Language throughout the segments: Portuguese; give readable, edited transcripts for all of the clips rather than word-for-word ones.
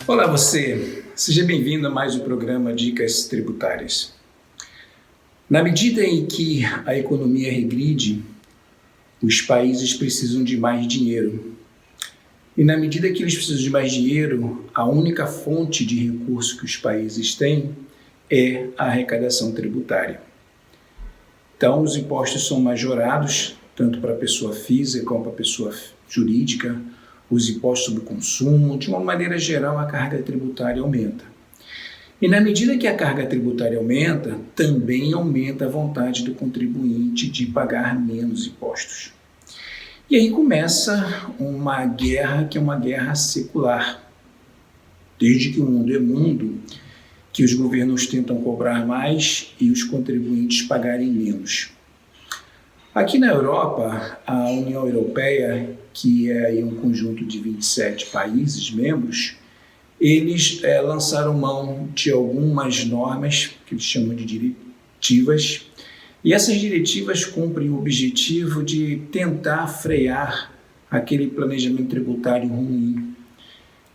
Olá você, seja bem-vindo a mais um programa Dicas Tributárias. Na medida em que a economia regride, os países precisam de mais dinheiro. E na medida que eles precisam de mais dinheiro, a única fonte de recurso que os países têm é a arrecadação tributária. Então, os impostos são majorados, tanto para a pessoa física como para a pessoa jurídica, os impostos sobre o consumo, de uma maneira geral, a carga tributária aumenta. E na medida que a carga tributária aumenta, também aumenta a vontade do contribuinte de pagar menos impostos. E aí começa uma guerra que é uma guerra secular. Desde que o mundo é mundo, que os governos tentam cobrar mais e os contribuintes pagarem menos. Aqui na Europa, a União Europeia, que é aí um conjunto de 27 países membros, eles lançaram mão de algumas normas, que eles chamam de diretivas, e essas diretivas cumprem o objetivo de tentar frear aquele planejamento tributário ruim,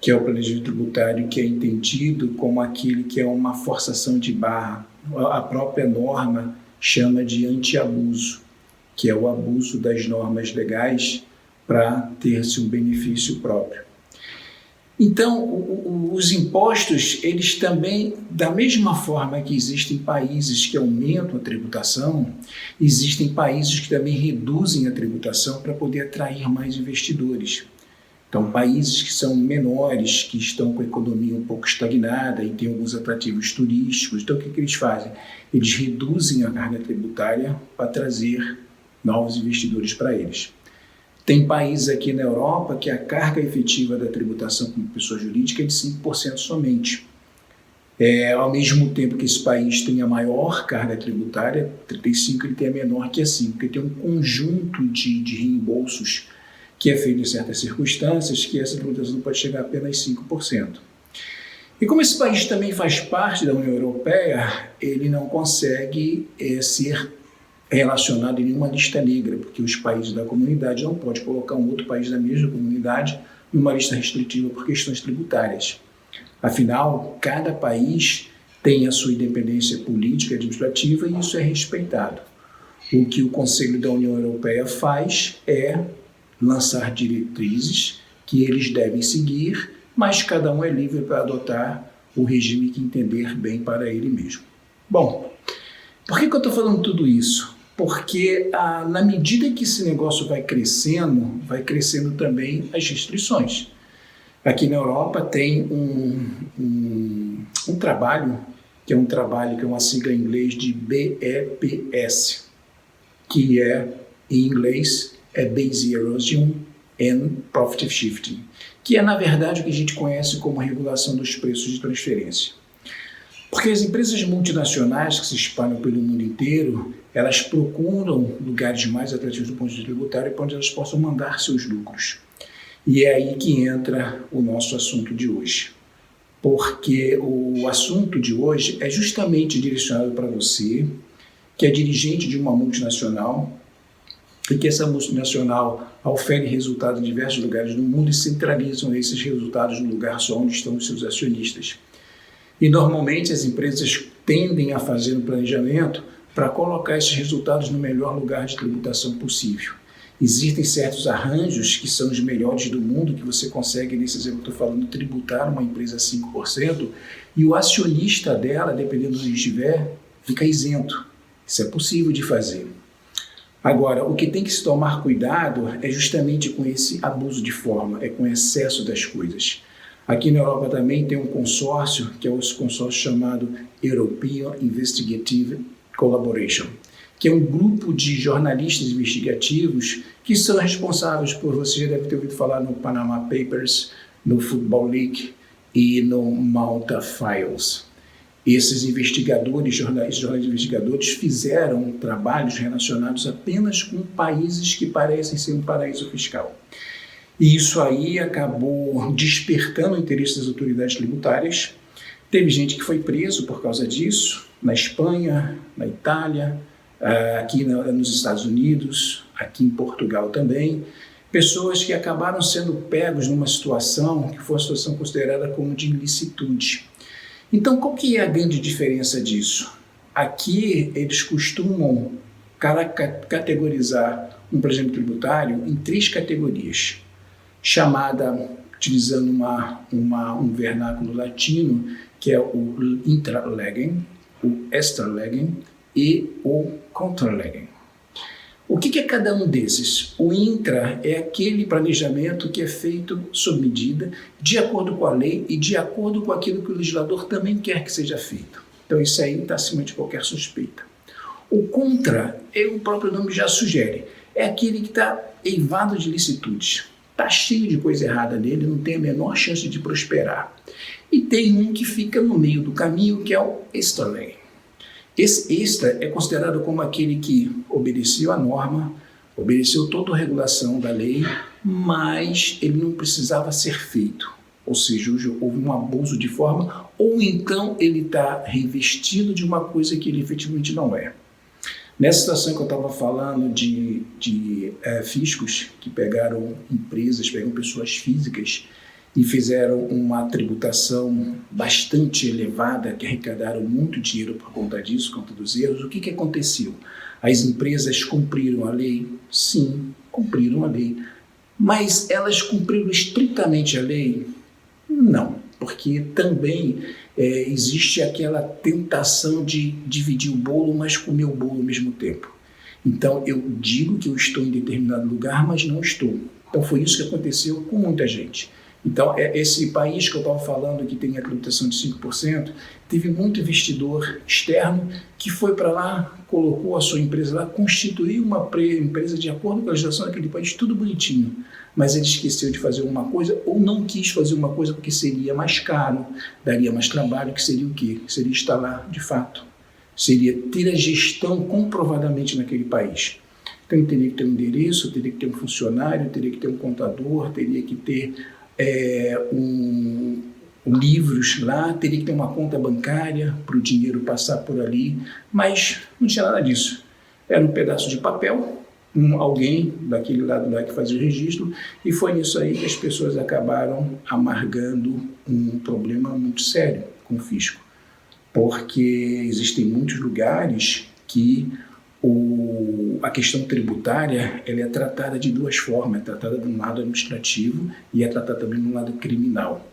que é o planejamento tributário que é entendido como aquele que é uma forçação de barra. A própria norma chama de anti-abuso, que é o abuso das normas legais para ter-se um benefício próprio. Então, os impostos, eles também, da mesma forma que existem países que aumentam a tributação, existem países que também reduzem a tributação para poder atrair mais investidores. Então, países que são menores, que estão com a economia um pouco estagnada e têm alguns atrativos turísticos, então o que eles fazem? Eles reduzem a carga tributária para trazer novos investidores para eles. Tem países aqui na Europa que a carga efetiva da tributação como pessoa jurídica é de 5% somente. Ao mesmo tempo que esse país tem a maior carga tributária, 35%, ele tem a menor que é 5%, porque tem um conjunto de reembolsos que é feito em certas circunstâncias, que essa tributação pode chegar a apenas 5%. E como esse país também faz parte da União Europeia, ele não consegue ser relacionado em nenhuma lista negra, porque os países da comunidade não podem colocar um outro país da mesma comunidade numa lista restritiva por questões tributárias. Afinal, cada país tem a sua independência política e administrativa e isso é respeitado. O que o Conselho da União Europeia faz é lançar diretrizes que eles devem seguir, mas cada um é livre para adotar o regime que entender bem para ele mesmo. Bom, por que eu estou falando tudo isso? Porque na medida que esse negócio vai crescendo também as restrições. Aqui na Europa tem um trabalho, que é uma sigla em inglês de BEPS, que em inglês Base Erosion and Profit Shifting, que é, na verdade, o que a gente conhece como regulação dos preços de transferência. Porque as empresas multinacionais que se espalham pelo mundo inteiro, elas procuram lugares mais atrativos do ponto de vista tributário para onde elas possam mandar seus lucros. E é aí que entra o nosso assunto de hoje. Porque o assunto de hoje é justamente direcionado para você, que é dirigente de uma multinacional, e que essa multinacional ofere resultados em diversos lugares do mundo e centralizam esses resultados no lugar só onde estão os seus acionistas. E normalmente as empresas tendem a fazer um planejamento para colocar esses resultados no melhor lugar de tributação possível. Existem certos arranjos que são os melhores do mundo, que você consegue, nesse exemplo que estou falando, tributar uma empresa 5%, e o acionista dela, dependendo de onde estiver, fica isento. Isso é possível de fazer. Agora, o que tem que se tomar cuidado é justamente com esse abuso de forma, é com o excesso das coisas. Aqui na Europa também tem um consórcio, que é o consórcio chamado European Investigative Collaboration, que é um grupo de jornalistas investigativos que são responsáveis por, você já deve ter ouvido falar no Panama Papers, no Football League e no Malta Files. Esses investigadores, jornalistas investigadores, fizeram trabalhos relacionados apenas com países que parecem ser um paraíso fiscal. E isso aí acabou despertando o interesse das autoridades tributárias. Teve gente que foi preso por causa disso, na Espanha, na Itália, aqui nos Estados Unidos, aqui em Portugal também. pessoas que acabaram sendo pegos numa situação que foi uma situação considerada como de ilicitude. Então, qual que é a grande diferença disso? Aqui eles costumam categorizar um planejamento tributário em 3 categorias, chamada, utilizando um vernáculo latino, que é o intra-legem, o extra-legem e o contra-legem. O que é cada um desses? O intra é aquele planejamento que é feito sob medida, de acordo com a lei e de acordo com aquilo que o legislador também quer que seja feito. Então isso aí está acima de qualquer suspeita. O contra, o próprio nome já sugere, é aquele que está eivado de licitudes. Está cheio de coisa errada nele, não tem a menor chance de prosperar. E tem um que fica no meio do caminho, que é o extra-legem. Esse extra é considerado como aquele que obedeceu a norma, obedeceu toda a regulação da lei, mas ele não precisava ser feito. Ou seja, houve um abuso de forma, ou então ele está revestido de uma coisa que ele efetivamente não é. Nessa situação que eu estava falando de fiscos que pegaram empresas, pegam pessoas físicas e fizeram uma tributação bastante elevada, que arrecadaram muito dinheiro por conta disso, por conta dos erros. O que aconteceu? As empresas cumpriram a lei? Sim, cumpriram a lei. Mas elas cumpriram estritamente a lei? Não, porque também existe aquela tentação de dividir o bolo, mas comer o bolo ao mesmo tempo. Então, eu digo que eu estou em determinado lugar, mas não estou. Então, foi isso que aconteceu com muita gente. Então, esse país que eu estava falando, que tem a tributação de 5%, teve muito investidor externo que foi para lá, colocou a sua empresa lá, constituiu uma empresa de acordo com a legislação daquele país, tudo bonitinho. Mas ele esqueceu de fazer uma coisa ou não quis fazer uma coisa porque seria mais caro, daria mais trabalho, que seria o quê? Seria instalar de fato. Seria ter a gestão comprovadamente naquele país. Então, teria que ter um endereço, teria que ter um funcionário, teria que ter um contador, teria que ter livros lá, teria que ter uma conta bancária para o dinheiro passar por ali, mas não tinha nada disso. Era um pedaço de papel, alguém daquele lado lá que fazia o registro, e foi nisso aí que as pessoas acabaram amargando um problema muito sério com o fisco, porque existem muitos lugares que a questão tributária ela é tratada de 2 formas, é tratada de um lado administrativo e é tratada também no lado criminal.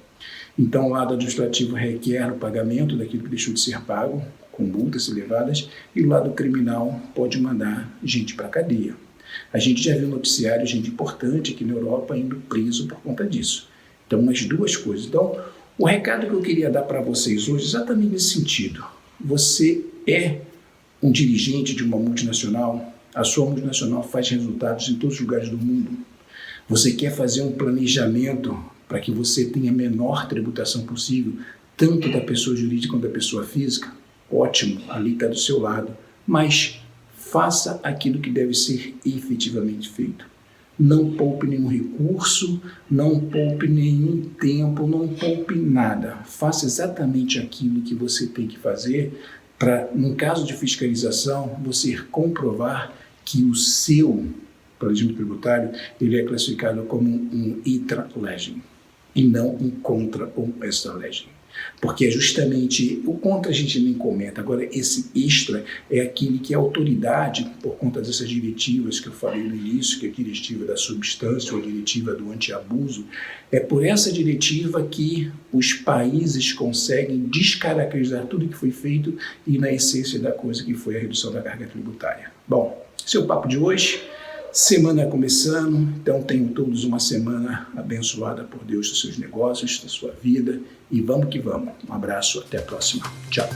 Então, o lado administrativo requer o pagamento daquilo que deixou de ser pago, com multas elevadas, e o lado criminal pode mandar gente para a cadeia. A gente já viu noticiário, gente importante aqui na Europa indo preso por conta disso. Então, as 2 coisas. Então, o recado que eu queria dar para vocês hoje é exatamente nesse sentido. Você é um dirigente de uma multinacional, a sua multinacional faz resultados em todos os lugares do mundo. Você quer fazer um planejamento para que você tenha a menor tributação possível, tanto da pessoa jurídica quanto da pessoa física? Ótimo, ali está do seu lado. Mas faça aquilo que deve ser efetivamente feito. Não poupe nenhum recurso, não poupe nenhum tempo, não poupe nada. Faça exatamente aquilo que você tem que fazer para, no caso de fiscalização, você comprovar que o seu planejamento tributário ele é classificado como um intra-legem e não um contra ou extra-legem. Porque é justamente o contra a gente nem comenta. Agora, esse extra é aquele que é autoridade, por conta dessas diretivas que eu falei no início, que é a diretiva da substância ou a diretiva do antiabuso, é por essa diretiva que os países conseguem descaracterizar tudo que foi feito e na essência da coisa que foi a redução da carga tributária. Bom, esse é o papo de hoje. Semana começando, então tenham todos uma semana abençoada por Deus dos seus negócios, da sua vida, e vamos que vamos. Um abraço, até a próxima. Tchau.